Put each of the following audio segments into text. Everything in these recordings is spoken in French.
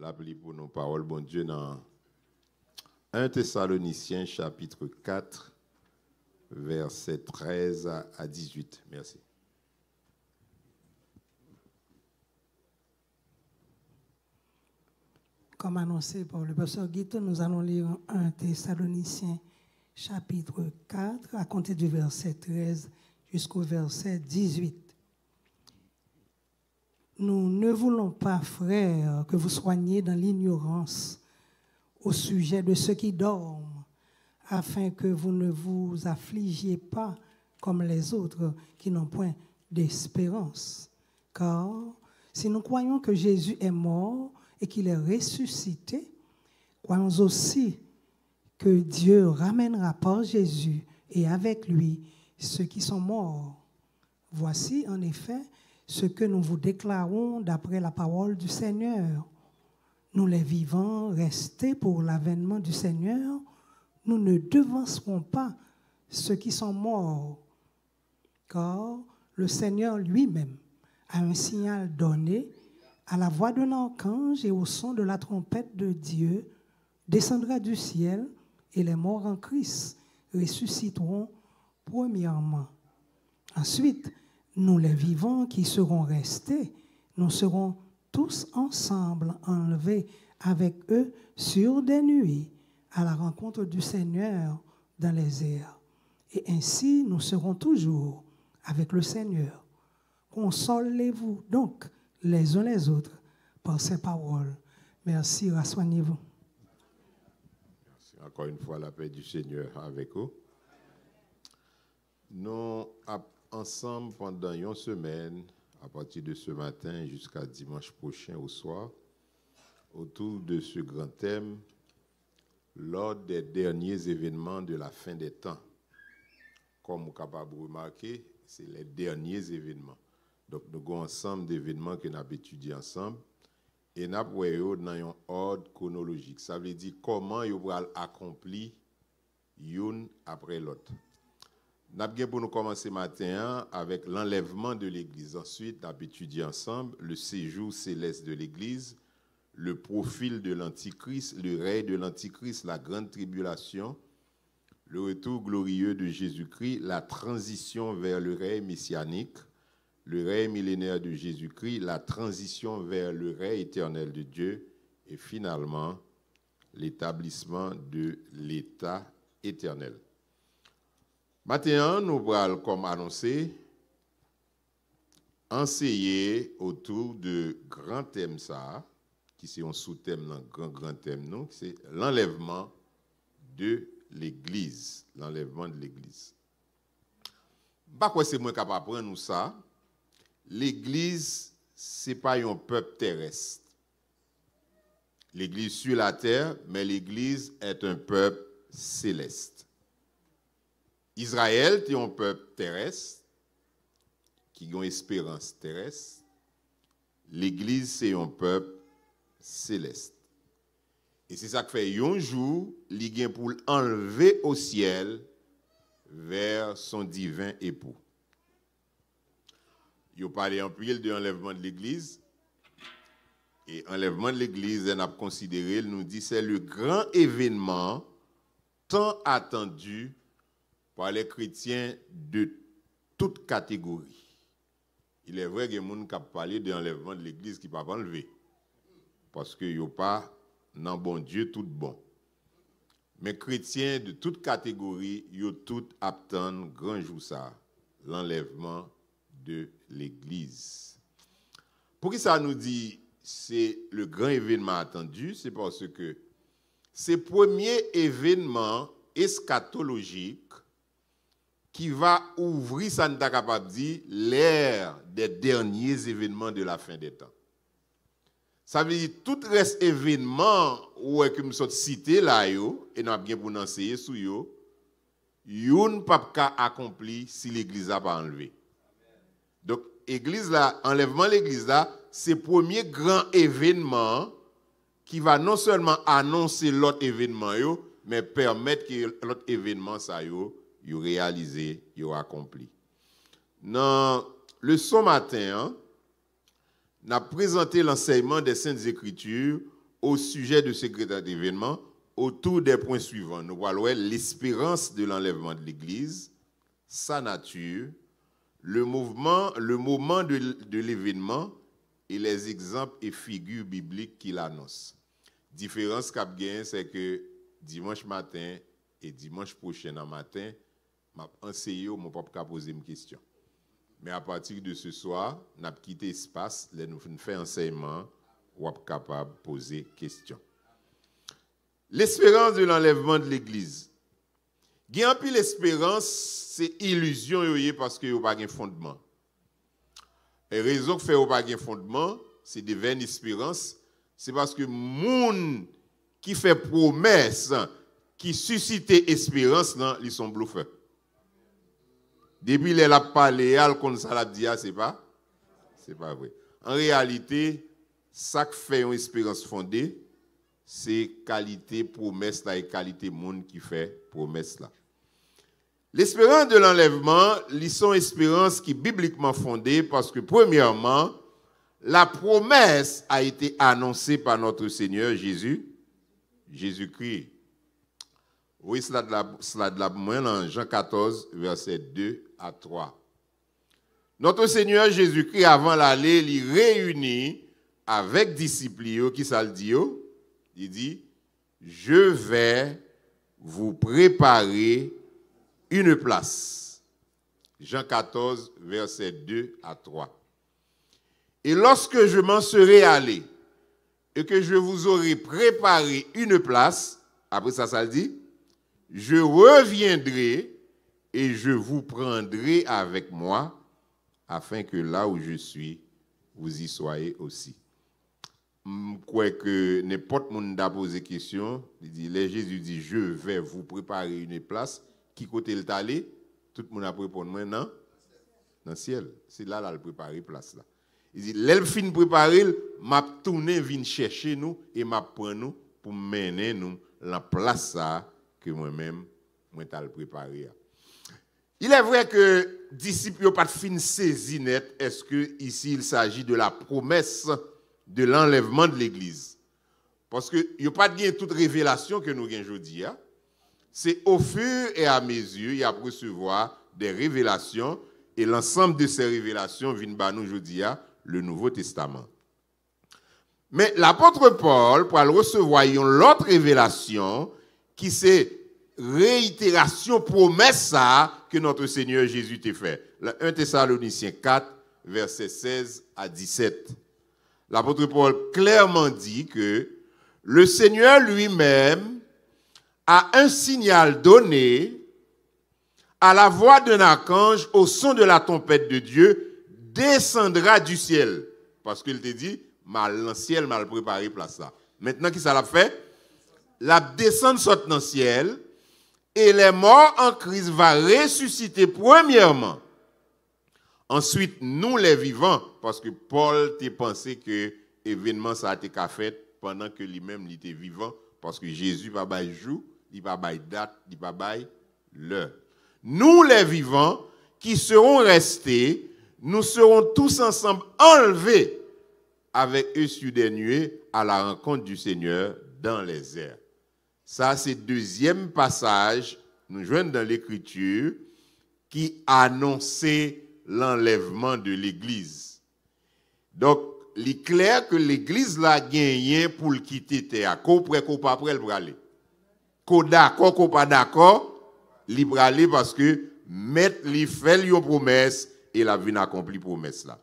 L'appli pour nos paroles, bon Dieu, dans 1 Thessaloniciens, chapitre 4, versets 13 à 18. Merci. Comme annoncé par le pasteur Guito, nous allons lire 1 Thessaloniciens, chapitre 4, à compter du verset 13 jusqu'au verset 18. Nous ne voulons pas, frères, que vous soyez dans l'ignorance au sujet de ceux qui dorment, afin que vous ne vous affligiez pas comme les autres qui n'ont point d'espérance. Car si nous croyons que Jésus est mort et qu'il est ressuscité, croyons aussi que Dieu ramènera par Jésus et avec lui ceux qui sont morts. Voici en effet ce que nous vous déclarons d'après la parole du Seigneur. Nous les vivants, restés pour l'avènement du Seigneur, nous ne devancerons pas ceux qui sont morts, car le Seigneur lui-même a un signal donné à la voix d'un archange et au son de la trompette de Dieu, descendra du ciel et les morts en Christ ressusciteront premièrement. Ensuite, nous les vivants qui serons restés, nous serons tous ensemble enlevés avec eux sur des nuées à la rencontre du Seigneur dans les airs. Et ainsi, nous serons toujours avec le Seigneur. Consolez-vous donc les uns les autres par ces paroles. Merci, rassoignez-vous. Merci. Encore une fois, la paix du Seigneur avec vous. Nous ensemble pendant une semaine, à partir de ce matin jusqu'à dimanche prochain au soir, autour de ce grand thème, lors des derniers événements de la fin des temps. Comme vous êtes capable de remarquer, c'est les derniers événements. Donc, nous avons un ensemble d'événements que nous avons étudiés ensemble et nous avons dans un ordre chronologique. Ça veut dire comment ils vont accomplir l'une après l'autre. Nous avons pour nous commencer matin avec l'enlèvement de l'Église. Ensuite, nous avons étudié ensemble le séjour céleste de l'Église, le profil de l'Antichrist, le règne de l'Antichrist, la grande tribulation, le retour glorieux de Jésus-Christ, la transition vers le règne messianique, le règne millénaire de Jésus-Christ, la transition vers le règne éternel de Dieu et finalement l'établissement de l'État éternel. Maintenant, nous allons, comme annoncé, enseigner autour de grands thèmes, ça, qui c'est un sous-thème dans grand thème, non, c'est l'enlèvement de l'Église. L'enlèvement de l'Église. Pas quoi c'est moi capable d'apprendre nous ça. L'Église, ce n'est pas un peuple terrestre. L'Église sur la terre, mais l'Église est un peuple céleste. Israël est un peuple terrestre qui a une espérance terrestre. L'Église, c'est un peuple céleste. Et c'est ça qui fait un jour, il vient pour enlever au ciel vers son divin époux. Il parle en pile de l'enlèvement de l'Église. Et l'enlèvement de l'Église, on a considéré, il nous dit, c'est le grand événement tant attendu par les chrétiens de toute catégorie. Il est vrai qu'il y a des gens qui parlent de l'enlèvement de l'Église qui ne peuvent pas enlever. Parce qu'il n'y a pas, dans bon Dieu, tout bon. Mais chrétiens de toute catégorie, ils ont tous attendent grand jour ça, l'enlèvement de l'Église. Pour qui ça nous dit c'est le grand événement attendu? C'est parce que c'est le premier événement eschatologique qui va ouvrir, ça nous est capable de dire, l'ère des derniers événements de la fin des temps. Ça veut dire tout reste événement que nous sommes cités là, et nous avons bien pour nous enseigner sur eux, ils ne peuvent pas accomplir si l'Église n'a pas enlevé. Donc, l'église là, enlèvement de l'église là, c'est le premier grand événement qui va non seulement annoncer l'autre événement, mais permettre que l'autre événement ça yo réalisé, yo accompli. Dans le son matin, on a présenté l'enseignement des Saintes Écritures au sujet de ce grand événement autour des points suivants. Nous voyons l'espérance de l'enlèvement de l'Église, sa nature, le moment de l'événement et les exemples et figures bibliques qu'il annonce. Différence qu'a gain, c'est que dimanche matin et dimanche prochain en matin, m'a enseigné mon papa poser une question. Mais à partir de ce soir, n'a quitté espace, nous fait enseignement, ou capable de poser question. L'espérance de l'enlèvement de l'Église. Gain puis l'espérance, c'est illusion parce que y a pas de fondement. Et raison que fait pas de fondement, c'est de vaine espérance, c'est parce que moun qui fait promesse, qui suscite espérance, non, ils sont bluffeurs. Depuis les a parlé, comme ça l'a dit, c'est pas vrai. En réalité, ça qui fait une espérance fondée, c'est qualité promesse là et qualité monde qui fait promesse là. L'espérance de l'enlèvement, ils sont espérances qui bibliquement fondées parce que premièrement, la promesse a été annoncée par notre Seigneur Jésus-Christ. Oui, cela de la moins dans Jean 14, versets 2 à 3. Notre Seigneur Jésus-Christ, avant l'aller, il réunit avec disciples, qui ça le dit, il dit, je vais vous préparer une place. Jean 14, versets 2 à 3. Et lorsque je m'en serai allé et que je vous aurai préparé une place, après ça le dit, je reviendrai et je vous prendrai avec moi afin que là où je suis, vous y soyez aussi. Je crois que n'importe qui a posé question, Jésus dit, je vais vous préparer une place. Qui côté le allé? Tout le monde a répondu maintenant dans le ciel. C'est là le préparer place là. Il dit, l'elfine préparé, m'a tourné vinn chercher nous et m'a prendre nous pour mener nous la place ça que moi-même moi t'ai préparé. Il est vrai que disciples n'ont pas de fin saisi net. Est-ce que ici il s'agit de la promesse de l'enlèvement de l'Église? Parce que il n'y a pas de toute révélation que nous avons aujourd'hui. C'est au fur et à mesure il y a recevoir des révélations et l'ensemble de ces révélations viennent par nous aujourd'hui le Nouveau Testament. Mais l'apôtre Paul pour recevoir l'autre révélation qui c'est réitération promesse que notre Seigneur Jésus t'a fait. 1 Thessaloniciens 4 versets 16 à 17. L'apôtre Paul clairement dit que le Seigneur lui-même a un signal donné à la voix d'un archange au son de la trompette de Dieu descendra du ciel. Parce qu'il te dit, le ciel m'a préparé place là. Maintenant, qui ça l'a fait? La descente saute dans le ciel et les morts en Christ va ressusciter premièrement. Ensuite, nous les vivants, parce que Paul t'a pensé que l'événement ça a été fait pendant que lui-même il était vivant, parce que Jésus va bailler jour, il va bailler date, il va bailler l'heure. Nous les vivants qui serons restés, nous serons tous ensemble enlevés avec eux sur des nuées à la rencontre du Seigneur dans les airs. Ça, c'est le deuxième passage, nous joignons dans l'Écriture, qui annonçait l'enlèvement de l'Église. Donc, il est clair que l'Église l'a gagné pour le quitter terre. Qu'on prêt, qu'on pas prêt, le aller. Qu'on d'accord, qu'on pas d'accord, il va aller parce que mettre li fait une promesse et la vie accompli promesse là.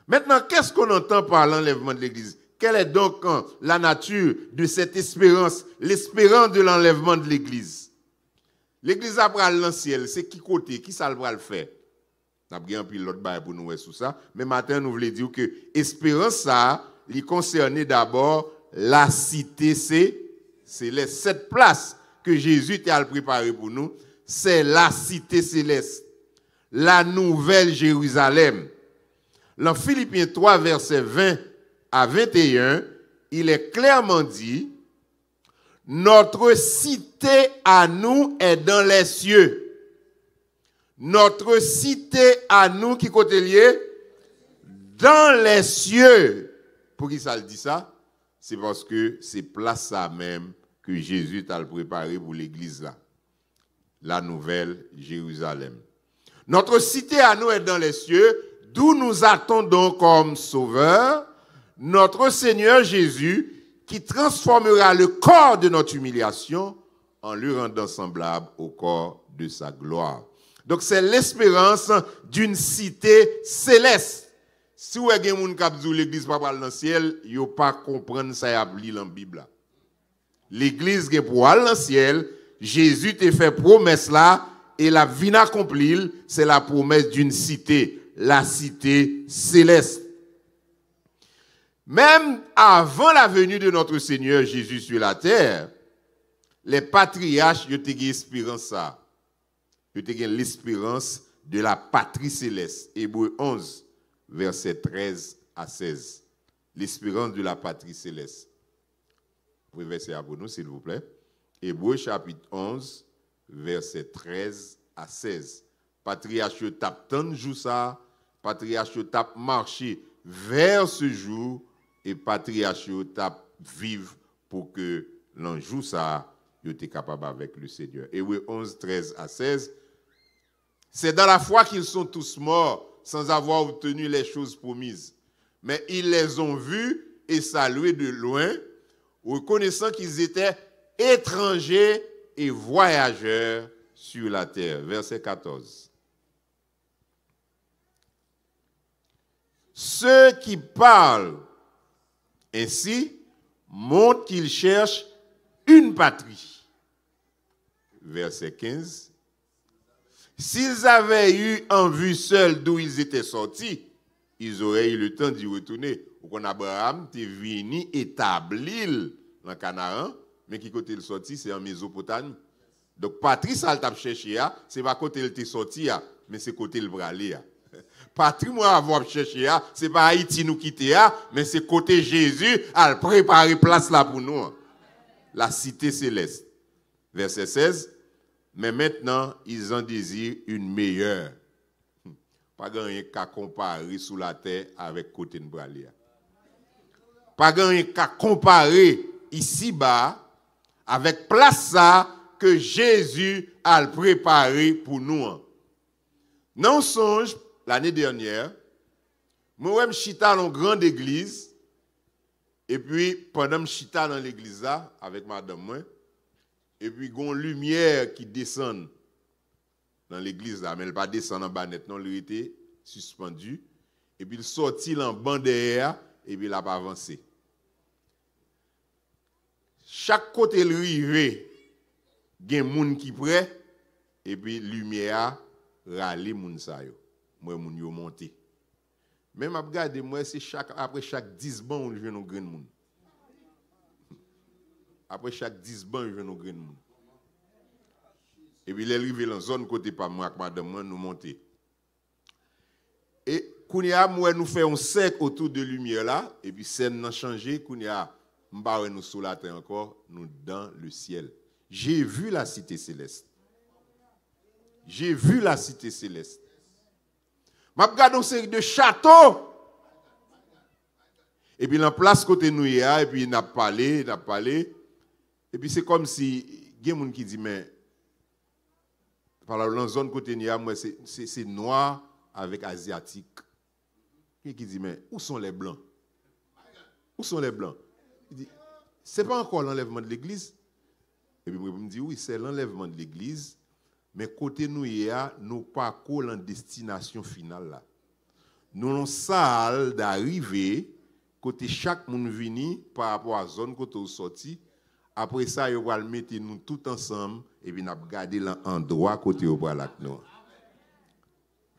Maintenant, qu'est-ce qu'on entend par l'enlèvement de l'Église? Quelle est donc la nature de cette espérance, l'espérance de l'enlèvement de l'Église? L'Église a pris le ciel, c'est qui côté, qui ça va le faire? Nous avons bien pris l'autre bail pour nous voir sur ça, mais maintenant nous voulons dire que l'espérance ça, il concernait d'abord la cité, c'est les 7 places que Jésus a préparées pour nous, c'est la cité céleste, la nouvelle Jérusalem. Dans Philippiens 3, verset 20 à 21, il est clairement dit, notre cité à nous est dans les cieux. Notre cité à nous, qui côté lié? Dans les cieux. Pour qui ça le dit ça? c'est parce que c'est place ça même que Jésus t'a préparé pour l'église là. La nouvelle Jérusalem. Notre cité à nous est dans les cieux, d'où nous attendons comme sauveur notre Seigneur Jésus, qui transformera le corps de notre humiliation en le rendant semblable au corps de sa gloire. Donc c'est l'espérance d'une cité céleste. Si vous avez des gens qui l'église pas dans le ciel, vous ne pas comprendre ça dans la Bible. L'église qui pour aller dans le ciel, Jésus t'a fait promesse là, et la vie accomplie, c'est la promesse d'une cité, la cité céleste. Même avant la venue de notre Seigneur Jésus sur la terre, les patriarches, ils ont eu l'espérance. Ils ont eu l'espérance de la patrie céleste. Hébreux 11, versets 13 à 16. L'espérance de la patrie céleste. Vous pouvez verser pour nous, s'il vous plaît. Hébreux chapitre 11, versets 13 à 16. Patriarche tape tant de jours ça, patriarche tape marcher vers ce jour, et patriarche tape vivre pour que l'un jour ça, il était capable avec le Seigneur. Hébreux 11, 13 à 16. C'est dans la foi qu'ils sont tous morts sans avoir obtenu les choses promises. Mais ils les ont vus et salués de loin, reconnaissant qu'ils étaient étrangers et voyageurs sur la terre. Verset 14. Ceux qui parlent ainsi montrent qu'ils cherchent une patrie. Verset 15. S'ils avaient eu en vue seule d'où ils étaient sortis, ils auraient eu le temps d'y retourner. Ou qu'on Abraham est venu établir dans Canaan, mais qui côté il sorti, c'est en Mésopotamie. Donc patrie ça t'a cherché, c'est pas côté il était sorti, mais c'est côté le bralé. Patrie moi avoir cherché, c'est pas Haïti nous quitter, mais c'est côté Jésus à préparer place là pour nous. La cité céleste. Verset 16. Mais maintenant, ils en désirent une meilleure. Pas rien qu'à comparer sous la terre avec côté de Bralia. Pas rien qu'à comparer ici-bas avec place ça que Jésus a préparé pour nous. Non songe, l'année dernière, moi je chita dans une grande église, et puis pendant que je chita dans l'église là, avec madame moi, et puis il y a une lumière qui descend dans l'église là, mais elle ne pas descendre en bas net, non, elle était suspendue, et puis il sortit en bas derrière, et puis il n'a pas avancé. Chaque côté le rivé, il y a des gens qui prêt, et puis lumière râle moun sa yo. Moi moun yo monté. Même à regarder moi c'est après chaque 10 bancs on vient nos grain moun. Après chaque 10 bancs on vient nos grain moun. Et puis les arrivé dans zone côté pas moi avec madame moi nous monter. Et kounya moi nous fait un cercle autour de lumière là et puis scène n'a changé kounya m'ba nous sous la terre encore nous dans le ciel. J'ai vu la cité céleste. J'ai vu la cité céleste. Je regarde une série de châteaux. Et puis, en place côté nous, et puis, il a parlé. Et puis, c'est comme si, il y a des gens qui disent, mais, dans la zone côté nous, c'est noir avec asiatique. Qui dit, mais, où sont les blancs? Où sont les blancs? Il dit, ce n'est pas encore l'enlèvement de l'église. Et puis, il me dit, oui, c'est l'enlèvement de l'église. Mais côté nous, nous pas en destination finale là. Nous avons salle d'arriver, côté chaque monde vini par rapport à la zone côté sorti. Après ça, nous allons mettre nous tout ensemble et puis nous allons garder l'endroit côté au bras là nous.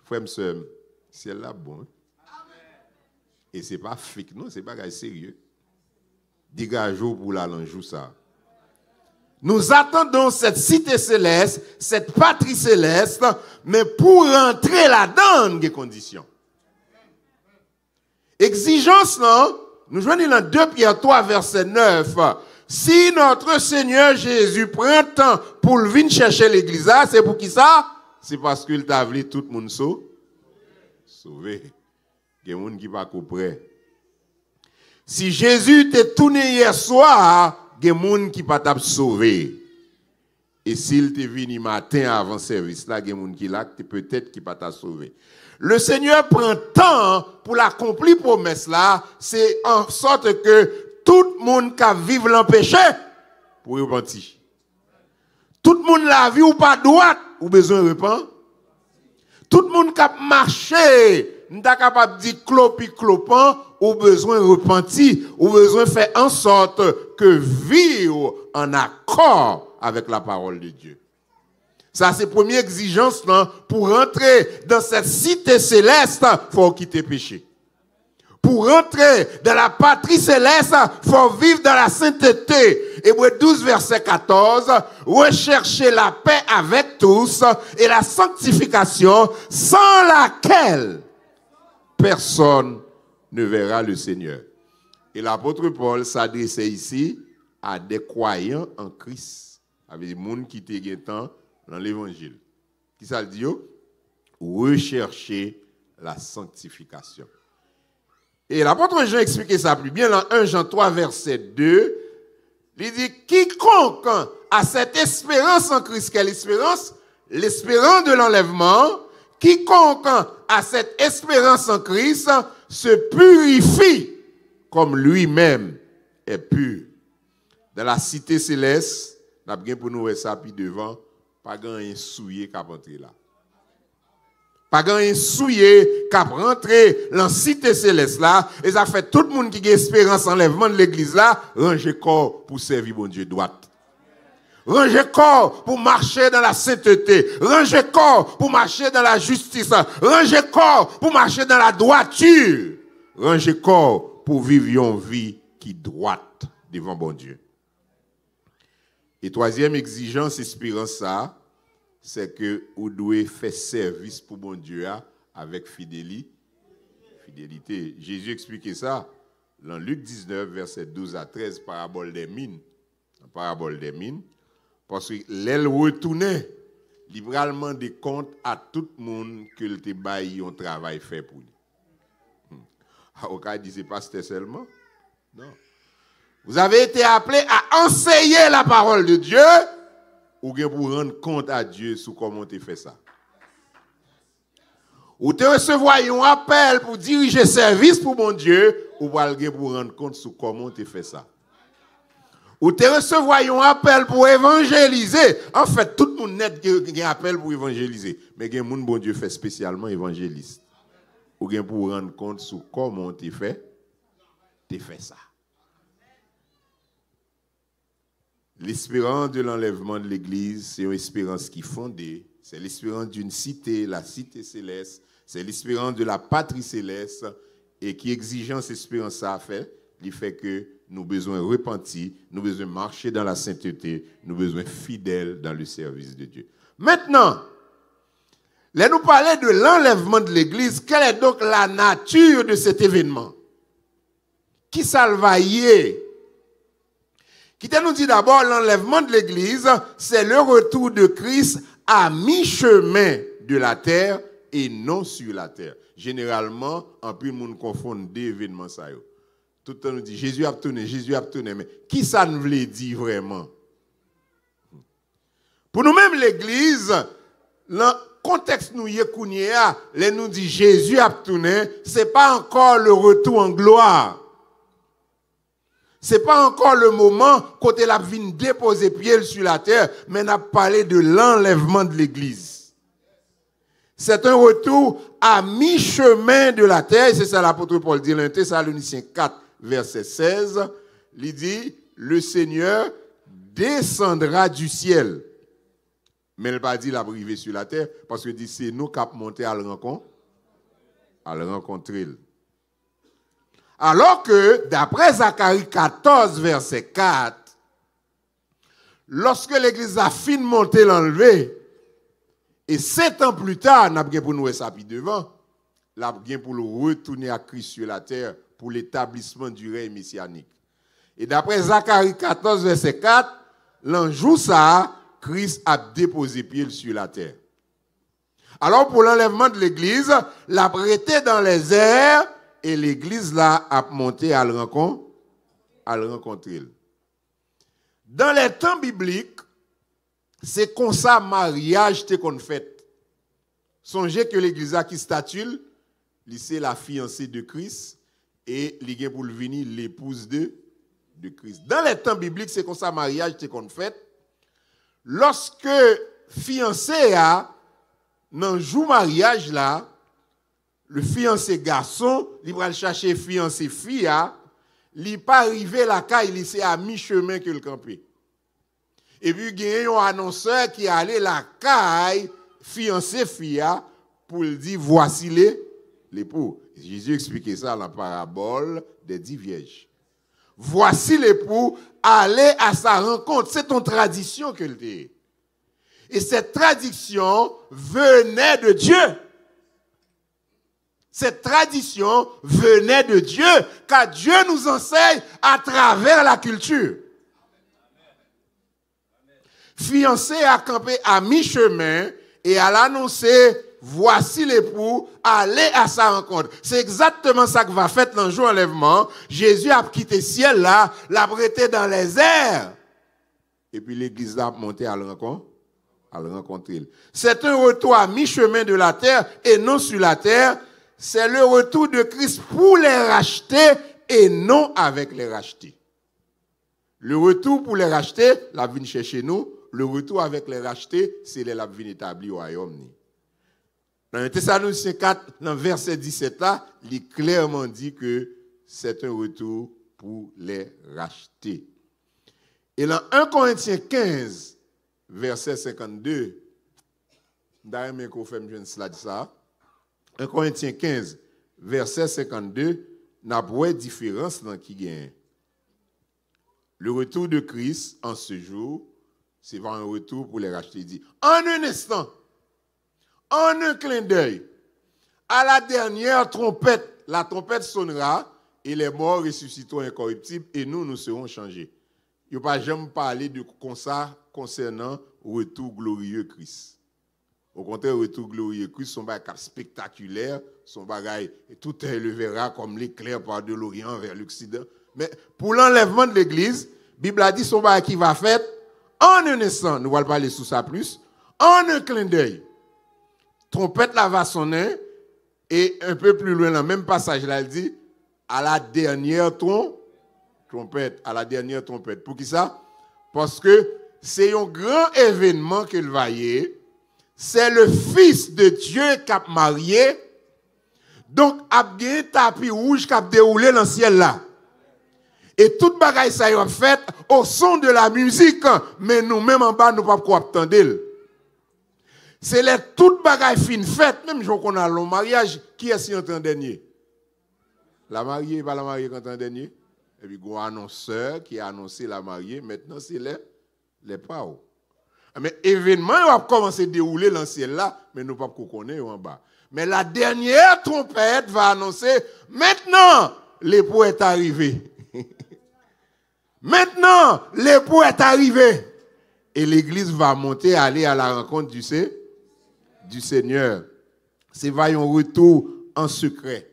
Frère, c'est là bon. Et c'est pas fake, non, c'est pas sérieux. Dégagez pour la lanjou ça. Nous attendons cette cité céleste, cette patrie céleste, mais pour rentrer là-dedans, des conditions. Exigence, non? Nous joignons dans 2 Pierre 3, verset 9. Si notre Seigneur Jésus prend temps pour venir chercher l'église, c'est pour qui ça? C'est parce qu'il t'a voulu tout le monde sauver. Il y a des gens qui ne sont pas prêts. Si Jésus t'est tourné hier soir, il y a des gens qui ne pas t'a sauvé. Et s'il t'est venu matin avant le service, là, il y a des gens qui là, peut-être qui ne pas t'a sauvé. Le Seigneur prend temps pour l'accomplir promesse là, c'est en sorte que tout le monde qui vit dans le péché pour repentir. Tout le monde la vie ou pas droite ou besoin de repentir. Tout le monde qui a marché, n'est pas capable de dire clopi clopant ou besoin de repentir ou besoin de faire en sorte que vivre en accord avec la parole de Dieu. Ça, c'est la première exigence là, pour rentrer dans cette cité céleste, il faut quitter le péché. Pour rentrer dans la patrie céleste, il faut vivre dans la sainteté. Hébreux 12, verset 14, rechercher la paix avec tous et la sanctification sans laquelle personne ne verra le Seigneur. Et l'apôtre Paul s'adressait ici à des croyants en Christ, avec des gens qui étaient temps dans l'évangile. Qui ça le dit? Rechercher la sanctification. Et l'apôtre Jean expliquait ça plus bien dans 1 Jean 3, verset 2. Il dit, quiconque a cette espérance en Christ, quelle espérance? L'espérance de l'enlèvement. Quiconque a cette espérance en Christ se purifie comme lui-même est pur. Dans la cité céleste, nous avons bien pour nous voir ça puis devant, pas grand souillé qui a rentré là. Pas grand souillé qui a rentré dans la cité céleste là, et ça fait tout le monde qui a espérance en l'enlèvement de l'église là, ranger corps pour servir bon Dieu droite. Ranger corps pour marcher dans la sainteté. Ranger corps pour marcher dans la justice. Ranger corps pour marcher dans la droiture. Ranger corps pour vivre une vie qui droite devant bon Dieu. Et troisième exigence, espérance ça, c'est que vous devez faire service pour bon Dieu avec fidélité. Jésus expliquait ça dans Luc 19, verset 12 à 13, parabole des mines. Parabole des mines. Parce que l'aile retournait, libéralement des comptes à tout le monde que le bail un travail fait pour lui. Au cas dit c'est pas seulement. Non. Vous avez été appelé à enseigner la parole de Dieu ou bien pour rendre compte à Dieu sur comment tu fais ça. Ou te recevoir un appel pour diriger service pour mon Dieu ou pour rendre compte sur comment tu fais ça. Ou te recevoir un appel pour évangéliser. En fait, tout le monde net qui a un appel pour évangéliser. Mais il y a un bon Dieu fait spécialement évangéliste. Ou bien pour rendre compte sur comment tu fais ça. L'espérance de l'enlèvement de l'Église, c'est une espérance qui est fondée. C'est l'espérance d'une cité, la cité céleste. C'est l'espérance de la patrie céleste. Et qui exigeant cette espérance à faire, il fait que nous avons besoin de repentir, nous avons besoin de marcher dans la sainteté, nous avons besoin de fidèles dans le service de Dieu. Maintenant, là nous parlons de l'enlèvement de l'Église. Quelle est donc la nature de cet événement? Qui ça va y est? Qui nous dit d'abord l'enlèvement de l'Église, c'est le retour de Christ à mi-chemin de la terre et non sur la terre. Généralement, en plus, le monde confond deux événements. Ça. Tout le temps, nous dit Jésus a tourné, mais qui ça nous voulait dire vraiment? Pour nous-mêmes, l'Église, le contexte nous y est, nous dit Jésus a tourné, ce n'est pas encore le retour en gloire. Ce n'est pas encore le moment quand elle a venu déposer pied sur la terre, mais on a parlé de l'enlèvement de l'Église. C'est un retour à mi-chemin de la terre, et c'est ça l'apôtre Paul dit dans 1 Thessaloniciens 4, verset 16, il dit, le Seigneur descendra du ciel. Mais il n'a pas dit la briver sur la terre, parce que dit c'est nous qui avons monté à le rencontrer. Alors que, d'après Zacharie 14, verset 4, lorsque l'Église a fini de monter l'enlever, et 7 ans plus tard, n'a bien pour nous ça puis devant, n'a bien pour le retourner à Christ sur la terre pour l'établissement du règne messianique. Et d'après Zacharie 14, verset 4, l'enjou ça, Christ a déposé pied sur la terre. Alors pour l'enlèvement de l'Église, l'a prêté dans les airs, et l'église là a monté à le rencontrer. Dans les temps bibliques, c'est comme ça mariage te qu'on fait. Songez que l'église a qui statue, c'est la fiancée de Christ et l'égé pour venir l'épouse de Christ. Dans les temps bibliques, c'est comme ça mariage te qu'on fait. Lorsque fiancé a dans jour mariage là, le fiancé garçon, il va chercher fiancé fille, il pas arrivé la caille, il c'est à mi-chemin que le campé. Et puis il y a un annonceur qui allait la caille fiancé fille pour lui dire voici l'époux. Jésus expliquait ça dans la parabole des 10 vierges. Voici l'époux, allez à sa rencontre. C'est une tradition qu'elle dit. Et cette tradition venait de Dieu. Cette tradition venait de Dieu, car Dieu nous enseigne à travers la culture. Fiancé a campé à mi-chemin et à l'annoncer, voici l'époux, allez à sa rencontre. C'est exactement ça que va faire dans le jour enlèvement. Jésus a quitté le ciel là, l'a prêté dans les airs. Et puis l'église a monté à le rencontrer. C'est un retour à mi-chemin de la terre et non sur la terre. C'est le retour de Christ pour les racheter et non avec les racheter. Le retour pour les racheter, la vie chercher nous. Le retour avec les racheter, c'est la vie établie au royaume. Dans Thessaloniciens 4, dans verset 17 là, il est clairement dit que c'est un retour pour les racheter. Et dans 1 Corinthiens 15, verset 52, d'ailleurs, qu'on fait un slide ça. 1 Corinthiens 15, verset 52, n'a pas de différence dans qui gagne. Le retour de Christ en ce jour, c'est un retour pour les racheter. Il dit, en un instant, en un clin d'œil, à la dernière trompette, la trompette sonnera et les morts ressusciteront incorruptibles et nous serons changés. Il n'y a pas jamais parlé de ça concernant retour glorieux Christ. Au contraire, retour glorieux Christ, son bagage spectaculaire, son bagage, tout le verra comme l'éclair par de l'Orient vers l'Occident. Mais pour l'enlèvement de l'Église, la Bible a dit son bagage qui va faire en un instant, nous allons parler sous ça plus, en un clin d'œil. Trompette là va sonner, et un peu plus loin, dans le même passage là, il dit, à la dernière trompette, à la dernière trompette. Pour qui ça? Parce que c'est un grand événement qu'il va y avoir. C'est le Fils de Dieu qui a marié. Donc, il y a un tapis rouge qui a déroulé dans le ciel là. Et toute bagaille ça a fait au son de la musique. Mais nous-mêmes en bas, nous ne pouvons pas attendre. C'est les toutes bagailles fines faites. Même si on a le mariage, qui est-ce qui est en dernier? La mariée, pas la mariée quand en dernier. Et puis, il y a un annonceur qui a annoncé la mariée. Maintenant, c'est les pao. Mais événement va commencer à dérouler dans le ciel là, mais nous ne pouvons pas connaître en bas. Mais la dernière trompette va annoncer, maintenant, l'époux est arrivé. Maintenant, l'époux est arrivé. Et l'église va monter, aller à la rencontre du Seigneur. C'est un retour en secret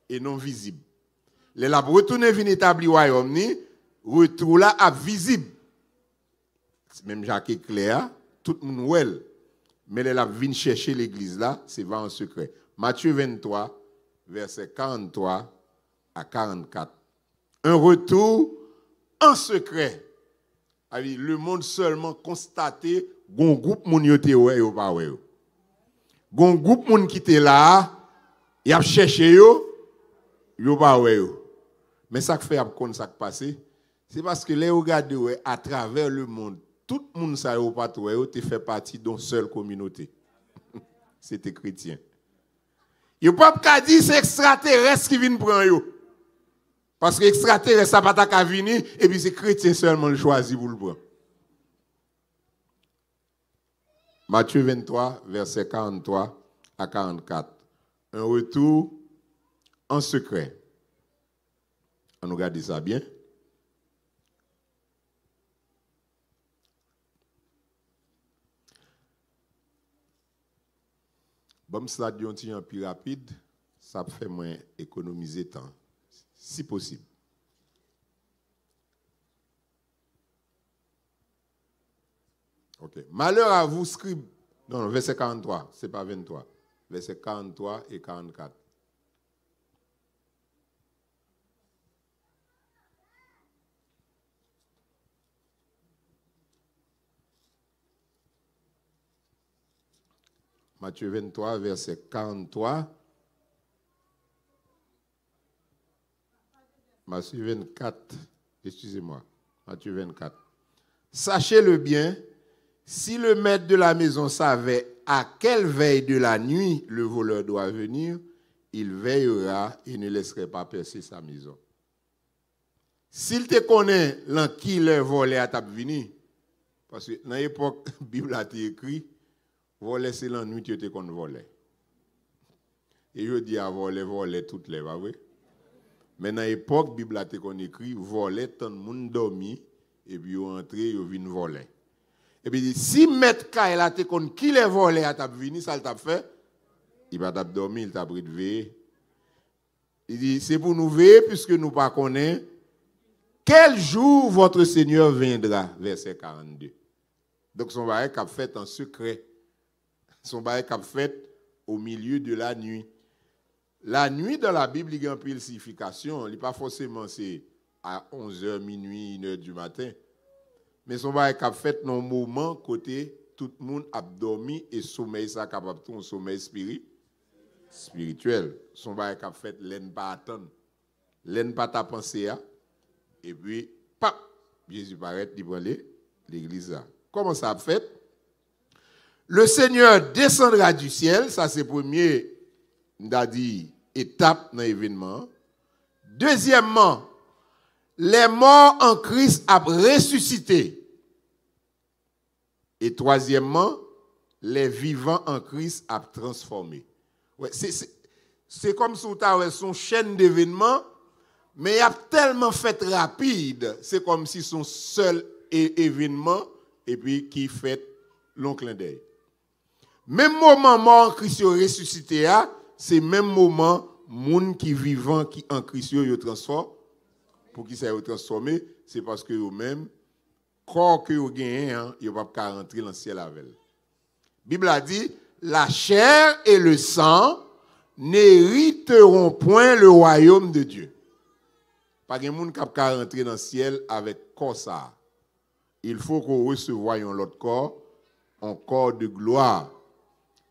et non visible. Les la retourner vient établir au royaume, retour là à visible. Même Jacques est clair, tout le monde ouel. Mais les la vient chercher l'église là, c'est va en secret. Matthieu 23, verset 43 à 44. Un retour en secret. Le monde seulement constaté gon groupe moun yo te wè yo pa wè yo. Gon groupe moun qui te là, y a cherché yo pa wè yo. Mais ça que fait ap kon ça passé, c'est parce que les regarder à travers le monde, tout le monde ça yo pa wè yo te fait partie d'une seule communauté. C'était chrétien. Yo pas ka di c'est extraterrestre qui vient prendre yo. Parce que extraterrestre ça pas ta venir et puis c'est chrétien seulement le choisi pour le prendre. Matthieu 23 verset 43 à 44. Un retour en secret. On regarde ça bien. Bon, cela dit un petit peu plus rapide. Ça fait moins économiser temps, si possible. Ok. Malheur à vous, scribes. Non, verset 43, ce n'est pas 23. Verset 43 et 44. Matthieu 23, verset 43. Matthieu 24, excusez-moi. Matthieu 24. Sachez-le bien, si le maître de la maison savait à quelle veille de la nuit le voleur doit venir, il veillera et ne laisserait pas percer sa maison. S'il te connaît l'an qui le volé à table vini, parce que dans l'époque, la Bible a été écrit, voler c'est la nuit que tu qu'on volait. Et je dis à voler toutes les, pas vrai? Mais dans l'époque, la Bible a été écrit, voler tant de monde dormi, et puis ils entré, ils viennent voler. Et puis si maître Kael a été qui les volé à table vini, ça t'a fait, il va t'a dormir, il t'a pris de veiller. Il dit, c'est pour nous veiller puisque nous ne connaissons pas quel jour votre Seigneur viendra, verset 42. Donc son bail qu'a fait en secret. Son bail qu'a fait au milieu de la nuit. La nuit dans la Bible, il y a un peu de signification. Il n'est pas forcément c'est à 11h, minuit, 1h du matin. Mais son bail qu'a fait dans un moment côté tout le monde a dormi et sommeil ça capable un sommeil spirituel. Son bail qu'a fait l'aine pas attendre. L'aine pas ta pensée à. Et puis, pap, Jésus paraît, il prend l'église. Comment ça a fait? Le Seigneur descendra du ciel, ça c'est première étape dans l'événement. Deuxièmement, les morts en Christ ont ressuscité. Et troisièmement, les vivants en Christ ont transformé. Ouais, c'est comme si tu avais son chaîne d'événements. Mais il a tellement fait rapide, c'est comme si son seul événement, et puis qui fait long clin d'œil. Même moment mort en Christ ressuscité, c'est même moment moun qui vivant qui en Christ yo transforme. Pour qui ça yo transformé, c'est parce que eux-mêmes corps que yo gagne, yo pas rentrer dans le ciel avec. La Bible a dit la chair et le sang n'hériteront point le royaume de Dieu. Pas de monde qui peut rentrer dans le ciel avec corps ça. Il faut qu'on recevoir l'autre corps, un corps de gloire.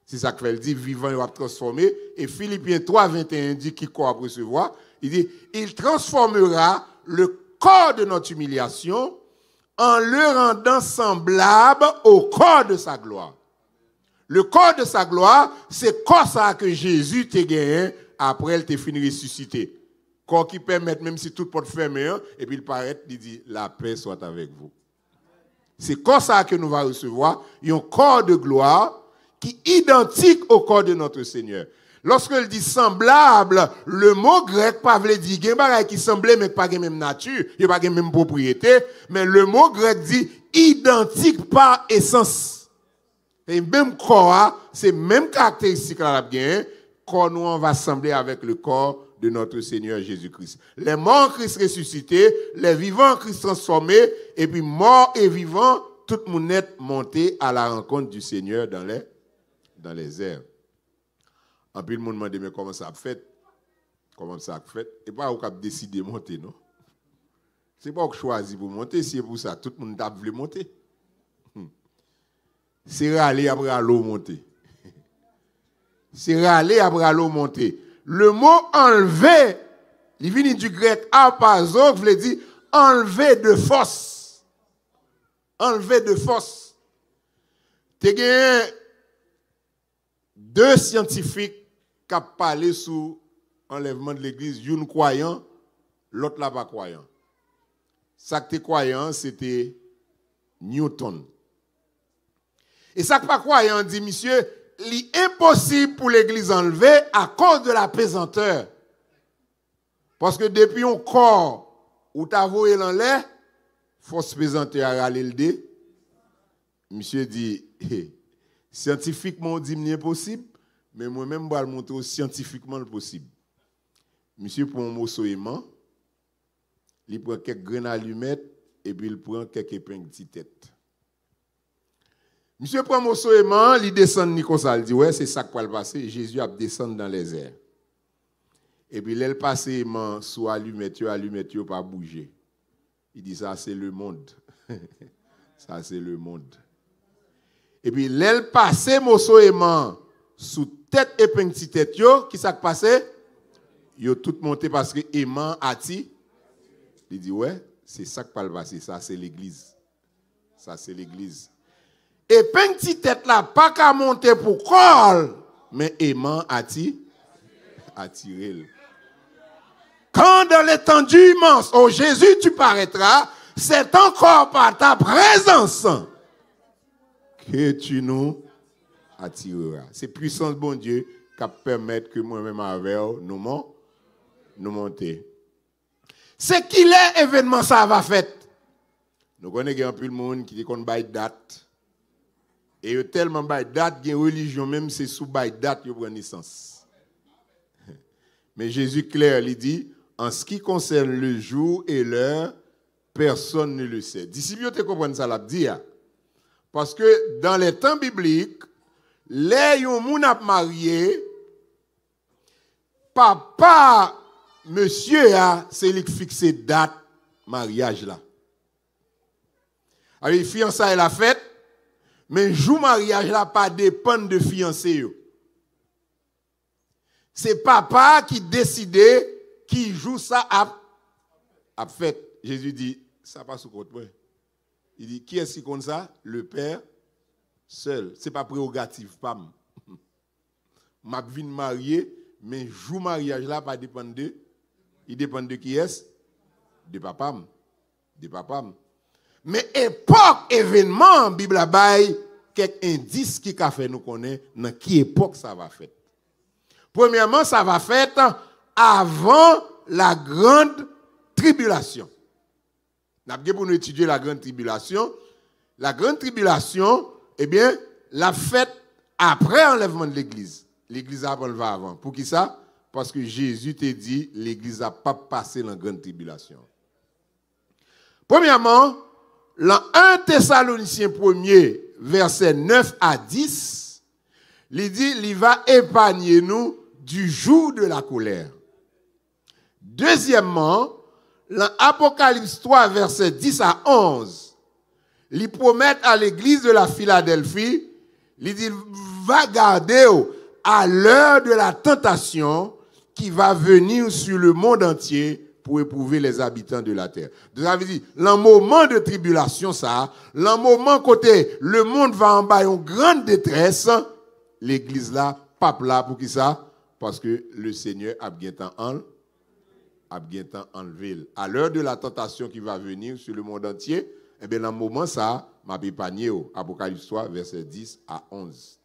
C'est ça que fait dit vivant il va transformer. Et Philippiens 3, 21 dit qui corps recevoir. Il dit il transformera le corps de notre humiliation en le rendant semblable au corps de sa gloire. Le corps de sa gloire, c'est corps ça que Jésus t'a gagné après il t'a fini ressuscité. Corps qui permet, même si tout porte fermé, et puis il paraît, il dit, la paix soit avec vous. C'est comme ça que nous allons recevoir un corps de gloire qui est identique au corps de notre Seigneur. Lorsqu'il dit semblable, le mot grec pas veut dire qu'il y a des choses qui semblent mais pas la même nature, il n'y a pas la même propriété, mais le mot grec dit identique par essence. Et même corps, c'est même caractéristique à la bien, quand nous on va sembler avec le corps de notre Seigneur Jésus-Christ. Les morts en Christ ressuscités, les vivants en Christ transformés, et puis morts et vivants, tout le monde est monté à la rencontre du Seigneur dans les airs. En plus, le monde m'a dit, mais comment ça a fait? Comment ça a fait? Et pas où qu'on a décidé de monter, non? C'est pas qu'on choisit pour monter, c'est pour ça. Tout le monde a voulu monter. C'est râler après l'eau monter. C'est râler après l'eau monter. Le mot enlever, il vient du grec apazo, qui veut dire enlever de force. Enlever de force. Tu as deux scientifiques qui ont parlé sur l'enlèvement de l'église, une croyant, l'autre là pas croyant. Ça qui était croyant, c'était Newton. Et ça qui pas croyant dit, monsieur, l'impossible pour l'église enlever à cause de la pesanteur. Parce que depuis un corps où tu as volé dans l'air, force pesanteur a râlé le dé. Monsieur dit, scientifiquement, on dit impossible, Mais moi-même, je vais le montrer scientifiquement le possible. Monsieur prend un morceau aimant, il prend quelques graines d'allumettes et puis il prend quelques épingles de tête. Monsieur prend un morceau aimant, il descend comme ça, il dit ouais, c'est ça qui va le passer. Jésus a descendu dans les airs. Et puis il passe aimant sous allumette, pas bouger. Il dit ça c'est le monde. Ça c'est le monde. Et puis il passe morceau aimant sous tête épingle de tête yo, qui ça qui passé? Yo tout monté parce que aimant ati. Il dit ouais, c'est ça qui va le passer, ça c'est l'église. Ça c'est l'église. Et petit tête là, pas qu'à monter pour col, mais aimant attiré. Quand dans l'étendue immense, oh Jésus, tu paraîtras, c'est encore par ta présence que tu nous attireras. C'est puissance bon Dieu qui permet que moi-même avec nous monter. C'est qu'il est événement ça va fait. Nous connaissons un peu le monde qui dit qu'on bail date. Et tellement bail date, il y a une religion même, c'est sous bail date qui prend naissance. Mais Jésus clair, il dit, en ce qui concerne le jour et l'heure, personne ne le sait. D'ici, vous comprenez ça, la dire. Parce que dans les temps bibliques, les gens marié, papa, monsieur, c'est lui qui fixe date mariage là. Alors, fiançailles la fête, mais jour mariage là pas dépend de fiancé. C'est papa qui décidait qui joue ça à fête. Jésus dit, ça passe au compte. Il dit, qui est-ce qui compte ça? Le Père seul. Ce n'est pas prérogative, pam. Ma vie mariée, mais jour mariage là pas dépend de. Il dépend de qui est-ce? De papam. De papam. Mais époque, événement, Bible a bail quelques indices qui a fait nous connaître dans quelle époque ça va faire. Premièrement, ça va faire avant la grande tribulation. Nous avons pour nous étudier la grande tribulation. La grande tribulation, eh bien, la fête après l'enlèvement de l'église. L'église a enlevé avant. Pour qui ça? Parce que Jésus t'a dit, l'église n'a pas passé la grande tribulation. Premièrement, dans 1 Thessaloniciens 1er, versets 9 à 10, il dit, il va épargner nous du jour de la colère. Deuxièmement, dans Apocalypse 3, versets 10 à 11, il promet à l'église de la Philadelphie, il dit, va garder à l'heure de la tentation qui va venir sur le monde entier pour éprouver les habitants de la terre. Donc, ça veut dire, le moment de tribulation, ça, le moment côté, le monde va en bas une grande détresse, l'église là, pape là, pour qui ça? Parce que le Seigneur a bien temps enlevé. À l'heure de la tentation qui va venir sur le monde entier, eh bien, dans le moment ça, m'a épargné au Apocalypse 3, versets 10 à 11.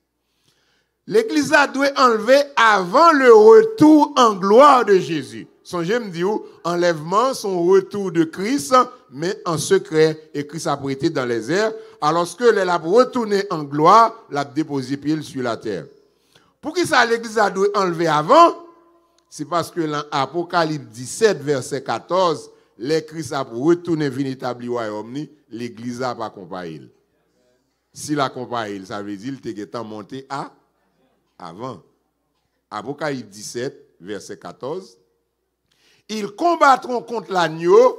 L'église là doit enlever avant le retour en gloire de Jésus. Songez me dire, enlèvement, son retour de Christ, mais en secret, et Christ a prêté dans les airs, alors que elle a retourné en gloire, l'a déposé pied sur la terre. Pour qui ça, l'église a dû enlever avant? C'est parce que dans Apocalypse 17, verset 14, les Christ a retourné venir établir au royaume, l'église a pas accompagné. Si l'accompagne, ça veut dire qu'il était monté avant. Apocalypse 17, verset 14. Ils combattront contre l'agneau.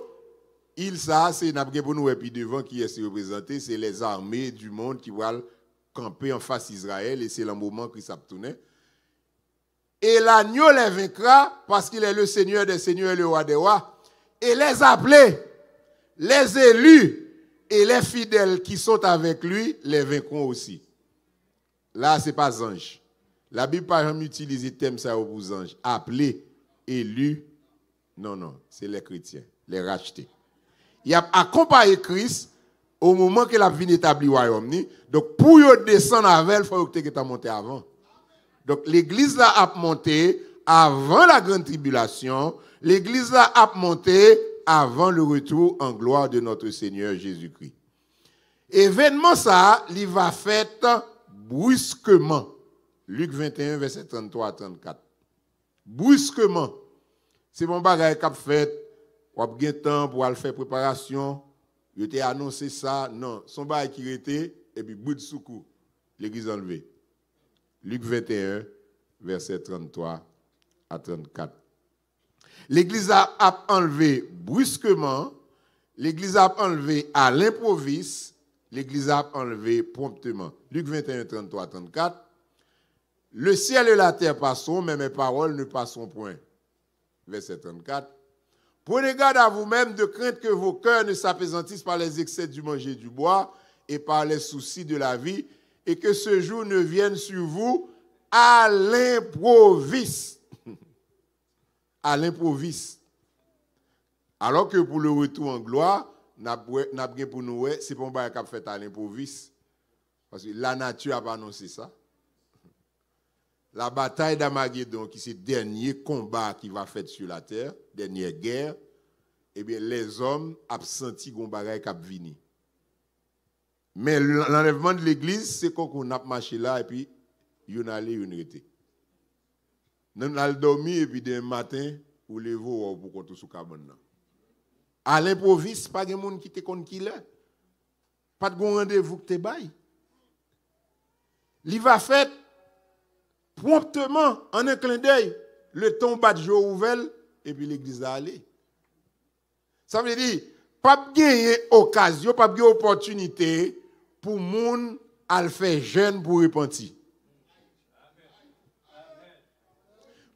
Ça, c'est pour nous, et puis devant qui est représenté, c'est les armées du monde qui vont camper en face d'Israël, et c'est le moment qui s'abtournait. Et l'agneau les vaincra parce qu'il est le Seigneur des seigneurs et le roi des rois. Et les appelés, les élus et les fidèles qui sont avec lui les vaincront aussi. Là, ce n'est pas ange. La Bible n'a pas jamais utilisé le thème ça pour ange. Appelés, élus. Non, c'est les chrétiens, les rachetés. Il a accompagné Christ au moment qu'il a venu établir le royaume. Donc, pour descendre avec, il faut que tu monté avant. Donc, l'église là a monté avant la grande tribulation. L'église là a monté avant le retour en gloire de notre Seigneur Jésus-Christ. Événement ça, il va fait brusquement. Luc 21, verset 33 à 34. Brusquement, c'est mon bagage qu'a fait, ou a bien temps pour aller faire préparation, il était annoncé ça, non, son bagage qui était, et puis bout de soukou, l'église enlevée. Luc 21, verset 33 à 34. L'église a enlevé brusquement, l'église a enlevé à l'improviste, l'église a enlevé promptement. Luc 21, 33 à 34. Le ciel et la terre passeront, mais mes paroles ne passeront point. Verset 34. Prenez garde à vous-même de crainte que vos cœurs ne s'apaisantissent par les excès du manger et du bois et par les soucis de la vie, et que ce jour ne vienne sur vous à l'improviste. À l'improviste. Alors que pour le retour en gloire, n'a bien pour nous, c'est pas un bagage qu'a fait à l'improviste. Parce que la nature n'a pas annoncé ça. La bataille d'Armageddon, qui c'est le dernier combat qui va faire sur la terre, dernière guerre, eh bien, les hommes ont senti qu'on bagaille qui a venu. Mais l'enlèvement de l'église, c'est qu'on a marché là et puis, il y a allé, il y a été. Nous avons dormi et puis demain matin, ou les veaux pour qu'on soit sous cabane. À l'improviste, pas de monde qui te compte qui l'est. Pas de rendez-vous que tu bail. Il va faire promptement, en un clin d'œil, le ton bat de jour ouvert et puis l'église a allé. Ça veut dire, pas gagner occasion, pas gagner opportunité pour moun à faire jeune pour repentir.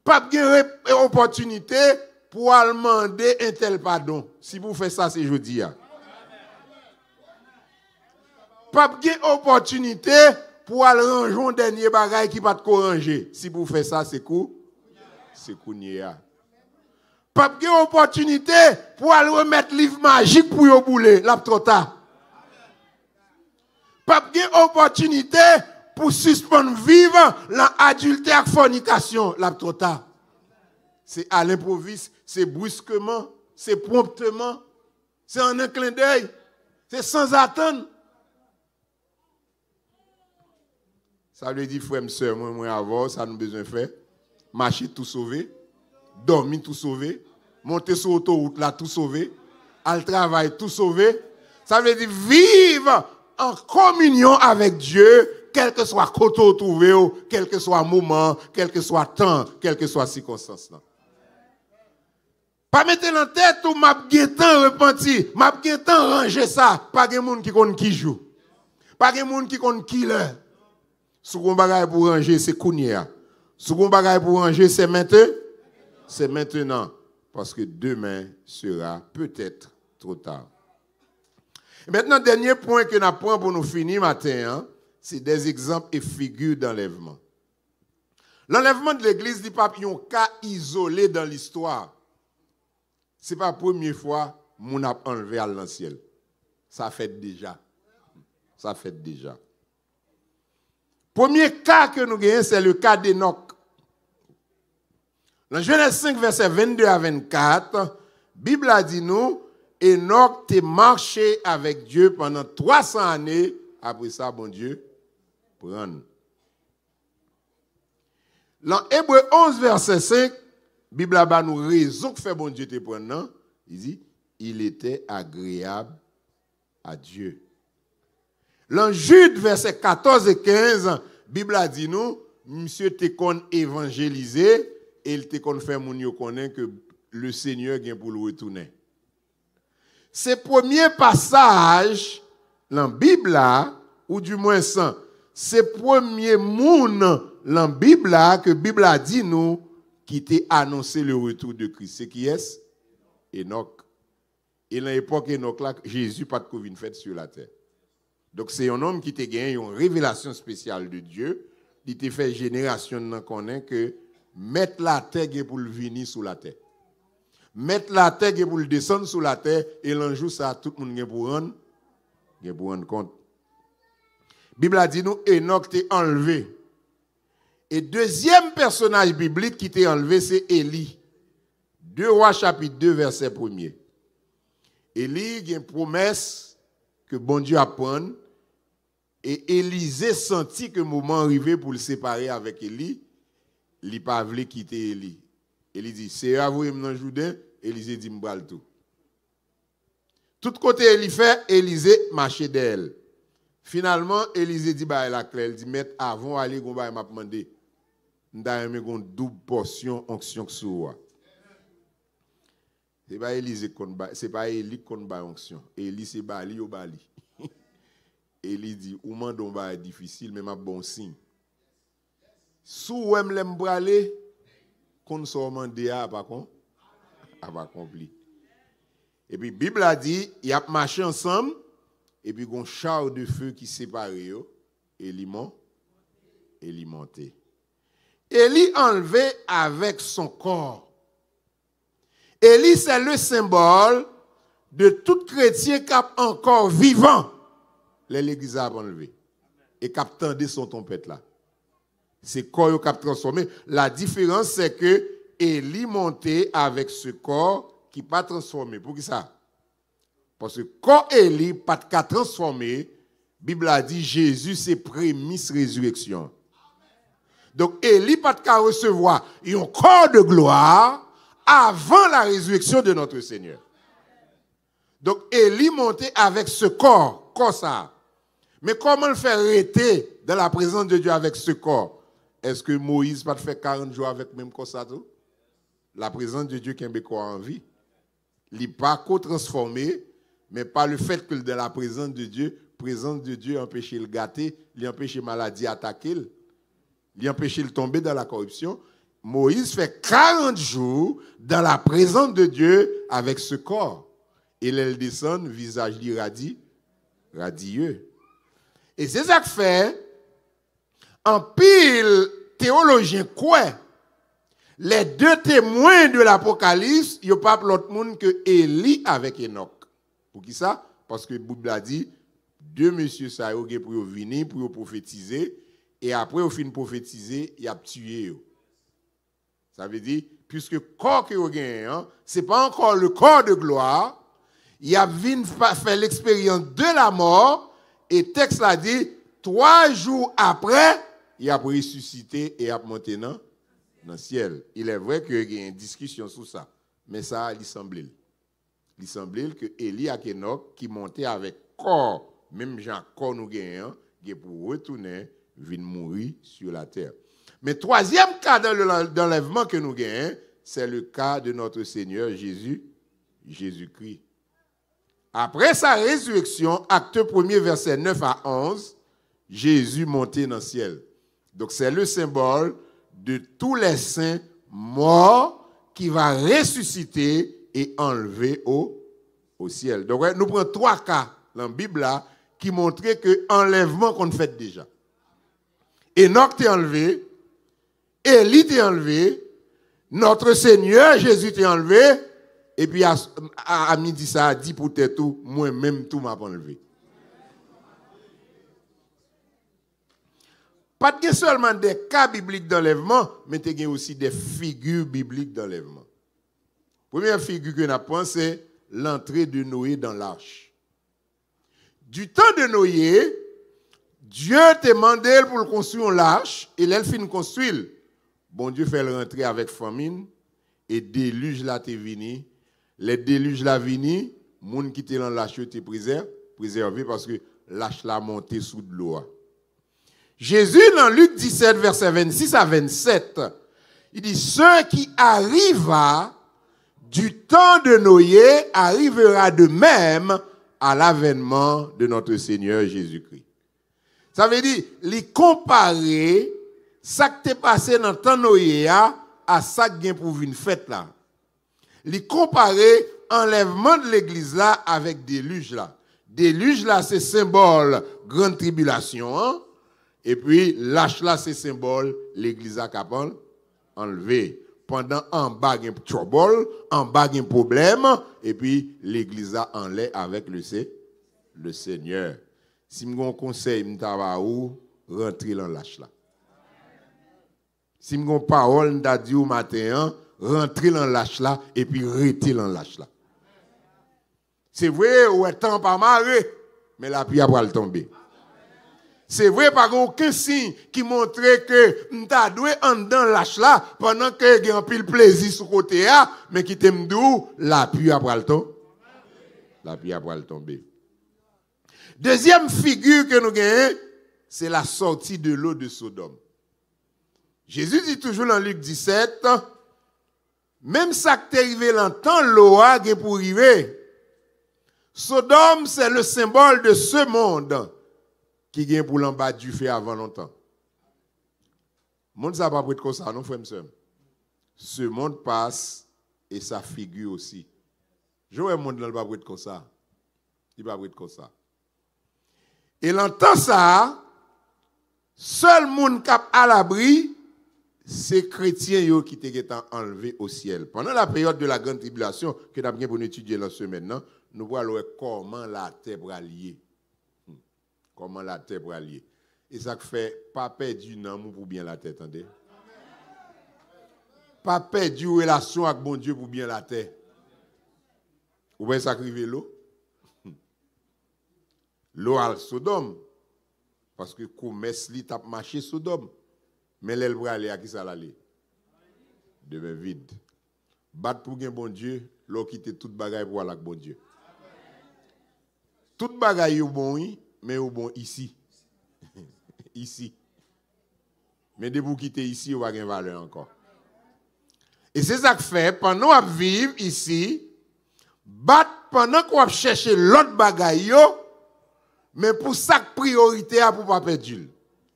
Pas gagner opportunité pour demander un tel pardon. Si vous faites ça, c'est jeudi. Pas gagner opportunité pour aller ranger un dernier bagage qui va te corriger. Si vous faites ça, c'est quoi? C'est Kounia. Pas de opportunité pour aller remettre livre magique pour y bouler, la trop tard. Pas de opportunité pour suspendre vivre l'adultère fornication, la trop tard. C'est à l'improviste, c'est brusquement, c'est promptement, c'est en un clin d'œil, c'est sans attendre. Ça veut dire, frère, soeur, moi, avant, ça nous besoin de faire. Marcher tout sauver, dormir tout sauver, monter sur l'autoroute là tout sauver, aller travail tout sauver. Ça veut dire vivre en communion avec Dieu, quel que soit côté trouvé, quel que soit moment, quel que soit temps, quelle que soit circonstance. Pas mettre dans la tête ou m'a guettant repenti, m'a guettant ranger ça, pas de monde qui compte qui joue. Pas de monde qui compte qui l'heure. Ce qu'on bagaille pour ranger, c'est Kounia. Ce qu'on bagaille pour ranger, c'est maintenant. C'est maintenant. Parce que demain sera peut-être trop tard. Et maintenant, dernier point que nous apprenons pour nous finir matin, c'est des exemples et figures d'enlèvement. L'enlèvement de l'église n'est pas un cas isolé dans l'histoire. Ce n'est pas la première fois que nous avons enlevé à l'ancien. Ça fait déjà. Ça fait déjà. Premier cas que nous gagnons, c'est le cas d'Enoch. Dans Genèse 5, verset 22 à 24, la Bible a dit nous, Enoch a marché avec Dieu pendant 300 années. Après ça, bon Dieu, prend. Dans Hébreu 11, verset 5, la Bible a nous raison que fait bon Dieu te prendre. Il dit, il était agréable à Dieu. Dans Jude, verset 14 et 15, la Bible a dit nous, monsieur te kon évangélisé, et il te kon fait moun yo connaît que le Seigneur vient pour le retourner. Ces premiers passages dans la Bible, ou du moins sans, ces premiers moun dans la Bible que la Bible a dit nous, qui t'a annoncé le retour de Christ. C'est qui est? Enoch. Et dans l'époque Enoch là, Jésus pas de Covid fait sur la terre. Donc c'est un homme qui t'a gagné une révélation spéciale de Dieu, il t'a fait génération nan connaît que mettre la terre pour le venir sous la terre. Mettre la terre pour le descendre sous la terre et l'enjou ça tout le monde pour rendre compte. La Bible a dit nous Enoch t'est enlevé. Et deuxième personnage biblique qui t'est enlevé c'est Élie. 2 Rois chapitre 2 verset 1er. Élie a une promesse que bon Dieu apprend. Et Élisée sentit que le moment arrivé pour le séparer avec Élie, il n'a pas voulu quitter Élie. Élie dit, c'est à vous, dans Jourdain. Élisée dit, m'bral tout. Tout côté Élie fait, Élisée marchait d'elle. Finalement, Élisée dit, bah, la clé, elle dit, maître, avant d'aller, on va m'a demandé, m'da une double portion onction sur. C'est pas Élisée qu'on ba, c'est pas Élie qu'on ba onction. Élie c'est Bali ou Bali. Élie dit, ou mandon ba difficile, mais m'a bon signe. Sou ou m'lem bralé, qu'on soit mandé à pas con, à pas accompli. Et puis Bible a dit, y a marché ensemble, et puis gon char de feu qui sépare yo, Élie monté. Élie enlevé avec son corps. Élie, c'est le symbole de tout chrétien qui est encore vivant. L'église a enlevé. Et qui a tendu son trompette là. C'est corps qui a transformé. La différence, c'est que Élie montait avec ce corps qui n'est pas transformé. Pour qui ça? Parce que quand Élie pas transformé, la Bible a dit Jésus c'est prémisse résurrection. Donc Élie pas recevoir un corps de gloire avant la résurrection de notre Seigneur. Donc Élie montait avec ce corps, comme ça. Mais comment le faire rester dans la présence de Dieu avec ce corps? Est-ce que Moïse va faire 40 jours avec même comme ça tout? La présence de Dieu qui est corps en vie. Il n'est pas co-transformé, mais par le fait que dans la présence de Dieu empêche le gâter, il empêche la maladie d'attaquer, il empêche le tomber dans la corruption. Moïse fait 40 jours dans la présence de Dieu avec ce corps. Et elle descend, visage radieux. Et c'est ça que fait, en pile théologien quoi, les deux témoins de l'Apocalypse, il n'y a pas l'autre monde que Élie avec Enoch. Pour qui ça? Parce que la Bible a dit, deux messieurs ça pour venir, pour prophétiser, et après, au fin de prophétiser, il a tué. Ça veut dire, puisque le corps que vous gagnez, ce n'est pas encore le corps de gloire, il a fait l'expérience de la mort, et le texte l'a dit, 3 jours après, il a ressuscité et a monté dans le ciel. Il est vrai qu'il y a une discussion sur ça, mais ça, il semblait. Il semblait que Élie et Enoch, qui montaient avec corps, même Jean, corps nous gagnons, pour retourner, viennent mourir sur la terre. Mais troisième cas d'enlèvement que nous gagnons, c'est le cas de notre Seigneur Jésus-Christ. Après sa résurrection, acte 1er, verset 9 à 11, Jésus monté dans le ciel. Donc c'est le symbole de tous les saints morts qui va ressusciter et enlever au ciel. Donc nous prenons 3 cas dans la Bible là, qui montrent que l'enlèvement qu'on fait déjà. Enoch t'est enlevé, Élie t'est enlevé, notre Seigneur Jésus t'est enlevé, et puis à midi ça a dit pour tout, moi-même tout m'a enlevé. Pas que seulement des cas bibliques d'enlèvement, mais il y a aussi des figures bibliques d'enlèvement. Première figure que nous avons, c'est l'entrée de Noé dans l'arche. Du temps de Noé, Dieu t'a demandé pour construire l'arche, et l'elle fin construire. Bon Dieu fait le rentrer avec famine, et déluge là t'est venu. Les déluges là vini, moun qui étaient dans l'arche étaient préservés parce que l'arche là monté sous de l'eau. Jésus dans Luc 17 verset 26 à 27, il dit ceux qui arrivent du temps de Noé arrivera de même à l'avènement de notre Seigneur Jésus-Christ. Ça veut dire, les comparer ça qui t'est passé dans le temps de Noé à ça qui vient pour une fête là. Les comparer enlèvement de l'église là avec déluge là. Déluge là c'est symbole grande tribulation. Hein? Et puis lâche là c'est symbole l'église à capable enlevé. Pendant en bas un trouble, en bas un problème, et puis l'église a enlevé avec le Seigneur. Si mon conseil m'tava ou rentrer dans lâche là. Si mon parole m'ta dit au matin, rentrer dans lâche là et puis rester dans lâche là. C'est vrai, ou est temps pas marrer, mais la pluie va le tomber. C'est vrai, pas aucun signe qui montrait que m'ta doué en dedans lâche là pendant que il y a un pile plaisir sur côté là, mais qui t'aime d'où la pluie après le tomber. La pluie après le tomber. Deuxième figure que nous gagnons, c'est la sortie de l'eau de Sodome. Jésus dit toujours dans Luc 17, même ça qui est arrivé longtemps, l'eau a pour arriver. Sodome, c'est le symbole de ce monde qui vient pour l'en bas du feu avant longtemps. Le monde ça va pas être comme ça, non, frère. Ce monde passe et sa figure aussi. Je vois le monde là, va pas être comme ça. Il va pas être comme ça. Et longtemps ça, seul monde qui est à l'abri, c'est chrétiens qui étaient enlevés au ciel. Pendant la période de la grande tribulation, que nous avons bien pour étudier la semaine, nous voyons comment la terre va lier. Comment la terre va lier. Et ça fait pas perdre un amour pour bien la terre, attendez. Pas perdre une relation avec bon Dieu pour bien la terre. Vous voyez ça crier l'eau? L'eau à Sodome. Parce que commerce li t'a marché Sodome. Mais l'elle va aller à qui ça l'aller? Demain vide. Battre pour un bon Dieu, l'eau quitte toute bagaille pour aller avec bon Dieu. Toute bagaille est bon, mais est bon ici. Ici. Mais de vous quitter ici, vous avez une valeur encore. Et c'est ça que fait, pendant qu'on vivre ici, battre pendant qu'on cherche l'autre bagaille, mais pour ça priorité pour pas perdre.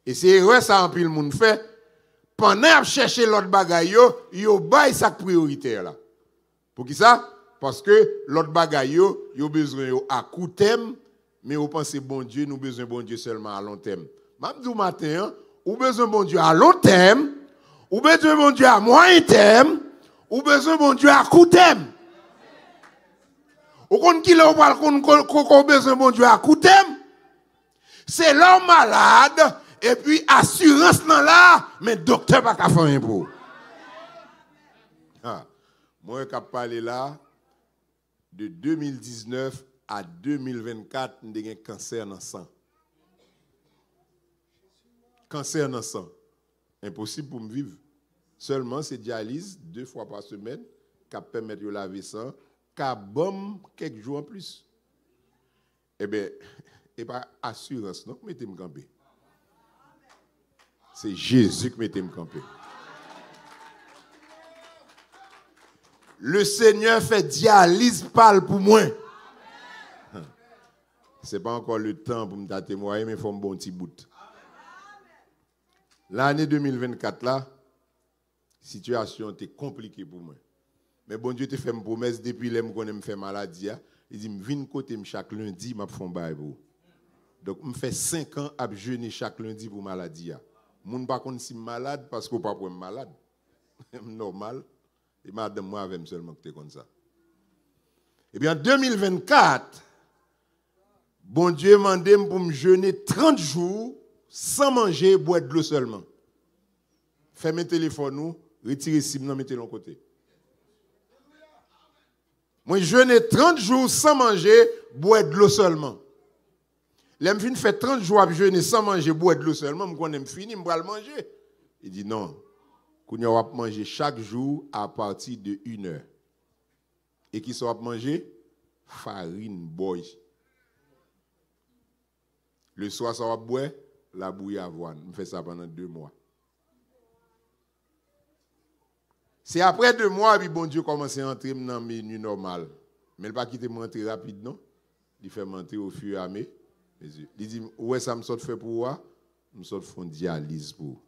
Et c'est erreur ça en pile monde fait. Pendant qu'on cherche l'autre bagaille, yo bail sa priorité là. Pour qui ça? Parce que l'autre bagaille yo besoin à court terme, mais vous pensez bon Dieu, nous besoin bon Dieu seulement à long terme. Même du matin, ou besoin bon Dieu à long terme, ou besoin bon Dieu à moyen terme, ou besoin bon Dieu à court terme. Ou qu'on qui l'a qu'on besoin bon Dieu à court terme, c'est l'homme malade et puis assurance dans là, mais docteur pas qu'à faire un pour. Moi qui parlé là de 2019 à 2024, nous avons un cancer dans le sang. Cancer dans le sang. Impossible pour me vivre. Seulement, c'est dialyse 2 fois par semaine qui permet de laver sang, qui a bon quelques jours en plus. Eh bien, et pas assurance, non, mettez-moi camper. C'est Jésus qui mettez-moi camper. Le Seigneur fait dialyse, parle pour moi. Ce n'est pas encore le temps pour me témoigner, mais il faut un bon petit bout. L'année 2024, là, la situation était compliquée pour moi. Mais bon Dieu te fait une promesse depuis que je me fais maladie. Il dit, je viens côté chaque lundi, je fais un bail. Donc, je fais 5 ans à jeûner chaque lundi pour maladie. Je ne sais pas si je suis malade parce que je ne suis pas malade. Normal. Et madame, moi, avec seulement que tu es comme ça. Et bien, en 2024, bon Dieu m'a demandé pour me jeûner 30 jours sans manger et boire de l'eau seulement. Fermez le téléphone, retirez cible, mettez-le de côté. Moi, je jeûne 30 jours sans manger, boire de l'eau seulement. L'aime fin fait 30 jours à jeûner sans manger, boire de l'eau seulement, je connais fini, je vais le manger. Il dit non. Qu'on va manger chaque jour à partir de 1 heure. Et qui soit manger? Farine boy. Le soir, ça va boire la bouillie avoine. Je fais ça pendant 2 mois. C'est après 2 mois que bon Dieu commence à entrer dans le menu normal. Mais il ne va pas quitter m'entrer rapide, non? Il fait m'entrer au fur et à mesure. Il dit, ouais, ça me sort fait pour moi? Je me sort faire une dialyse pour.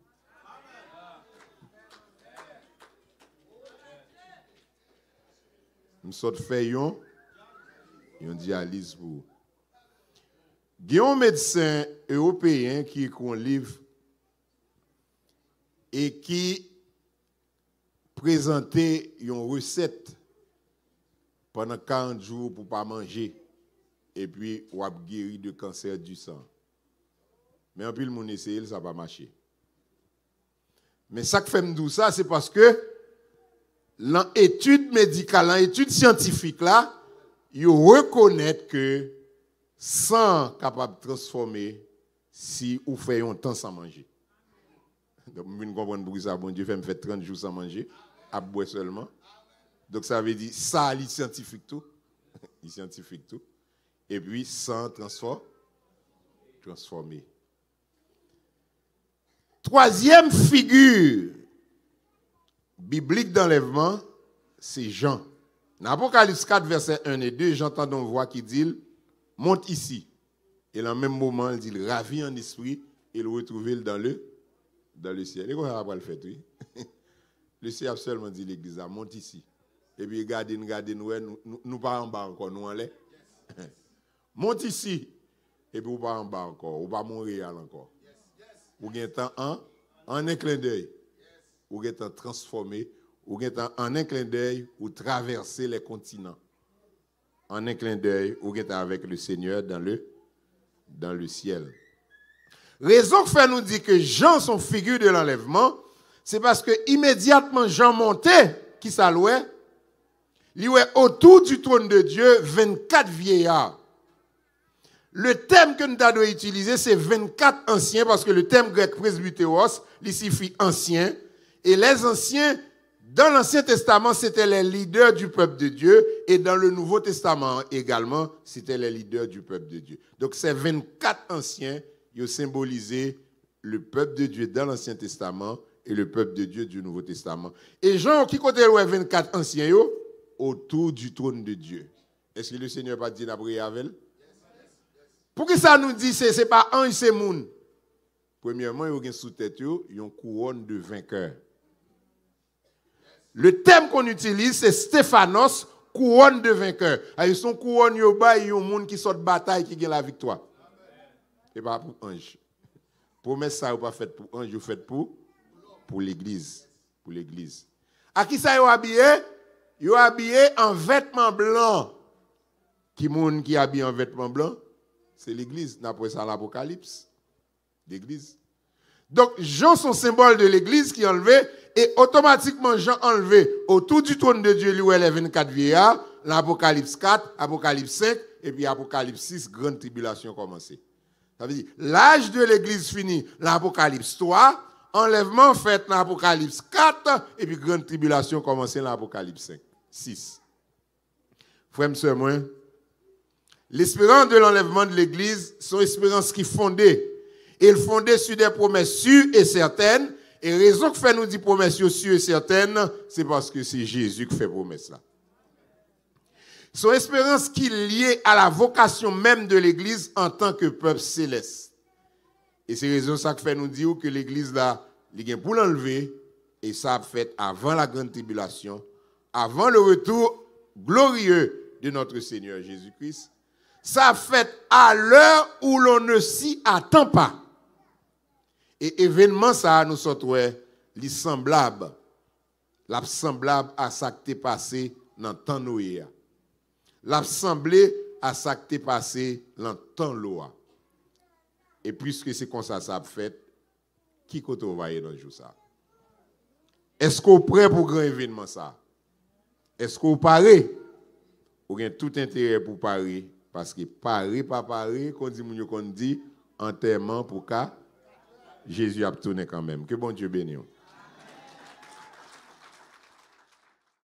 Je me sort faire une dialyse pour. Il y a un médecin européen qui écrit un livre et qui présentait une recette pendant 40 jours pour ne pas manger et puis on a guéri de cancer du sang. Mais en plus, le monde essaye, ça va marcher. Mais ça que fait me dire ça, c'est parce que l'étude médicale, l'étude scientifique là, ils reconnaissent que sang capable de transformer si vous faites un temps sans manger. Donc, vous comprenez pourquoi ça, bon Dieu fait me faire 30 jours sans manger, à boire seulement. Donc, ça veut dire, ça, il scientifique tout. Il scientifique tout. Et puis, sans transformer. Troisième figure biblique d'enlèvement, c'est Jean. Dans Apocalypse 4, verset 1 et 2, j'entends une voix qui dit, monte ici. Et dans le même moment, il dit, ravi en esprit, et le retrouver dans le ciel. Et comment ça va le faire, oui? Le ciel a seulement dit l'église, monte ici. Et puis, regardez, nous pas en bas encore, nous en l'air. Monte ici. Et puis, vous pas en bas encore, vous pas Montréal encore. Vous avez un temps en un clin d'œil. Vous avez un temps transformé. Vous avez en un clin d'œil, vous traversez les continents. En un clin d'œil, vous êtes avec le Seigneur dans le ciel. Raison que fait nous dire que Jean sont figure de l'enlèvement, c'est parce que immédiatement Jean montait, qui s'allouait, il y avait autour du trône de Dieu 24 vieillards. Le thème que nous avons utilisé, c'est 24 anciens, parce que le thème grec presbytéros, il signifie ancien, et les anciens, dans l'Ancien Testament, c'était les leaders du peuple de Dieu, et dans le Nouveau Testament également, c'était les leaders du peuple de Dieu. Donc ces 24 anciens, ils ont symbolisé le peuple de Dieu dans l'Ancien Testament et le peuple de Dieu du Nouveau Testament. Et Jean, qui côté les 24 anciens, autour du trône de Dieu. Est-ce que le Seigneur n'a pas dit d'après avec? Pourquoi ça nous dit c'est pas ange, c'est moun? Premièrement, il y a sous tête, il y a une couronne de vainqueur. Le thème qu'on utilise, c'est Stéphanos, couronne de vainqueur. Ils sont couronne, il y a un monde qui sort de bataille, qui gagne la victoire. Ce n'est pas pour ange. Promesse ça, n'est pas faite pour ange, c'est faite pour l'église. Pour l'église. À qui ça, ils ont habillé? Ils ont habillé en vêtements blancs. Qui monde qui habille en vêtements blancs? C'est l'église. D'après ça, l'Apocalypse. L'église. Donc, Jean, son symbole de l'église qui est enlevé, et automatiquement, Jean enlevé autour du trône de Dieu, lui, les 24 vieillards, l'Apocalypse 4, Apocalypse 5, et puis Apocalypse 6, grande tribulation commencée. Ça veut dire, l'âge de l'église fini, l'Apocalypse 3, enlèvement fait dans l'Apocalypse 4, et puis grande tribulation commencée dans l'Apocalypse 5, 6. Frères et sœurs, moi, l'espérance de l'enlèvement de l'église, c'est une espérance qui est fondée. Et fondée sur des promesses sûres et certaines. Et raison que fait nous dire promesses sûres et certaines, c'est parce que c'est Jésus qui fait promesse là. Son espérance qui est liée à la vocation même de l'Église en tant que peuple céleste. Et c'est raison ça que fait nous dire que l'Église là, il est pour l'enlever, et ça a fait avant la grande tribulation, avant le retour glorieux de notre Seigneur Jésus-Christ. Ça a fait à l'heure où l'on ne s'y attend pas. Et événement ça nous sortons les semblables. La semblable à ça qui est passé dans le temps Noé. La semblé à ça qui est passé dans le temps Loa. Et puisque c'est comme ça a fait, qui côté on va y dans le jour ça? Est-ce qu'on est prêt pour grand événement ça? Est-ce qu'on paré? Ou bien tout intérêt pour parer? Parce que parer, pas parer, qu'on dit enterrement pour cas. Jésus a tourné quand même. Que bon Dieu bénisse.